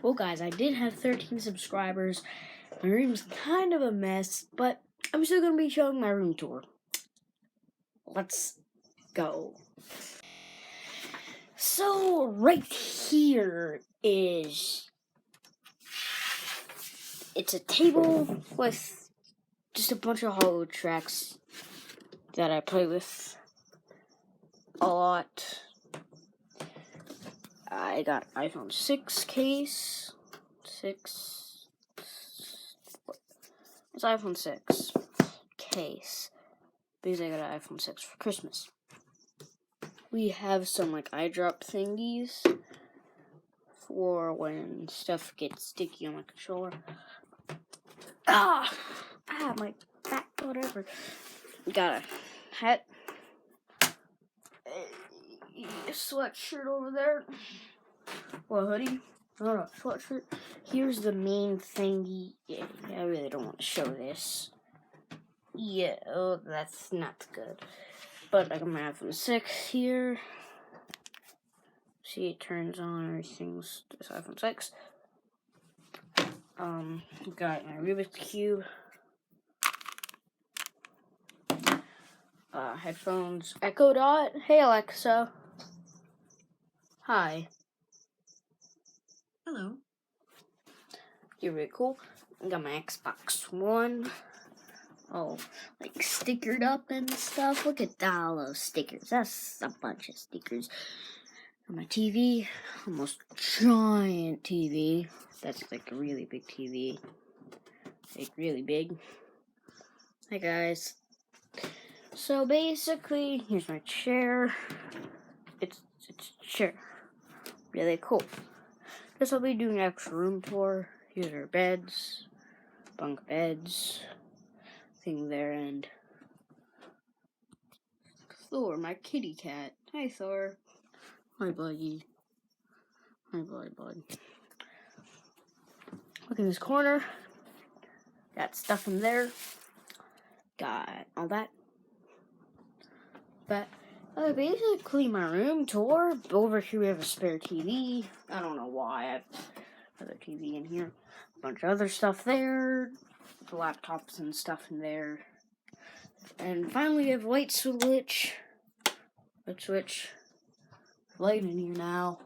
Well, guys, I did have 13 subscribers. My room's kind of a mess, but I'm still going to be showing my room tour. Let's go. So, right here is... It's a table with just a bunch of hollow tracks that I play with a lot. I got iPhone 6 case. It's iPhone 6 case because I got an iPhone 6 for Christmas. We have some like eye drop thingies for when stuff gets sticky on my controller. My back, whatever. Got a hat, a sweatshirt over there. Well, hoodie. No, sweatshirt. Here's the main thingy. Yeah, I really don't want to show this. Yeah, oh, that's not good. But I got my iPhone 6 here. See, it turns on. Everything's this iPhone 6. Got my Rubik's Cube. Headphones. Echo Dot. Hey, Alexa. Hi. Hello. You're really cool. I got my Xbox One. Oh, like stickered up and stuff. Look at all those stickers. That's a bunch of stickers. Got my TV. Almost giant TV. That's like a really big TV. Like really big. Hi guys. So basically, here's my chair. It's a chair. Really cool. Guess I'll be doing an actual room tour. Here's our beds. Bunk beds. Thing there, and Thor, my kitty cat. Hi Thor. Hi buddy. Hi bud. Look in this corner. Got stuff in there. Got all that. But basically my room tour. Over here we have a spare TV. I don't know why. I have another TV in here. A bunch of other stuff there. Laptops and stuff in there. And finally we have light switch. Light in here now.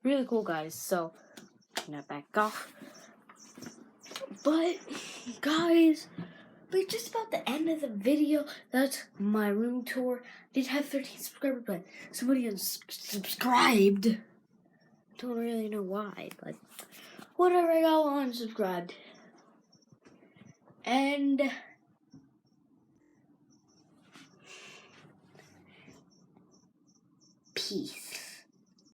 Really cool, guys. So, I'm gonna back off. But, guys, we're just about the end of the video. That's my room tour. I did have 13 subscribers, but somebody unsubscribed. Don't really know why, but whatever, I got unsubscribed. And peace.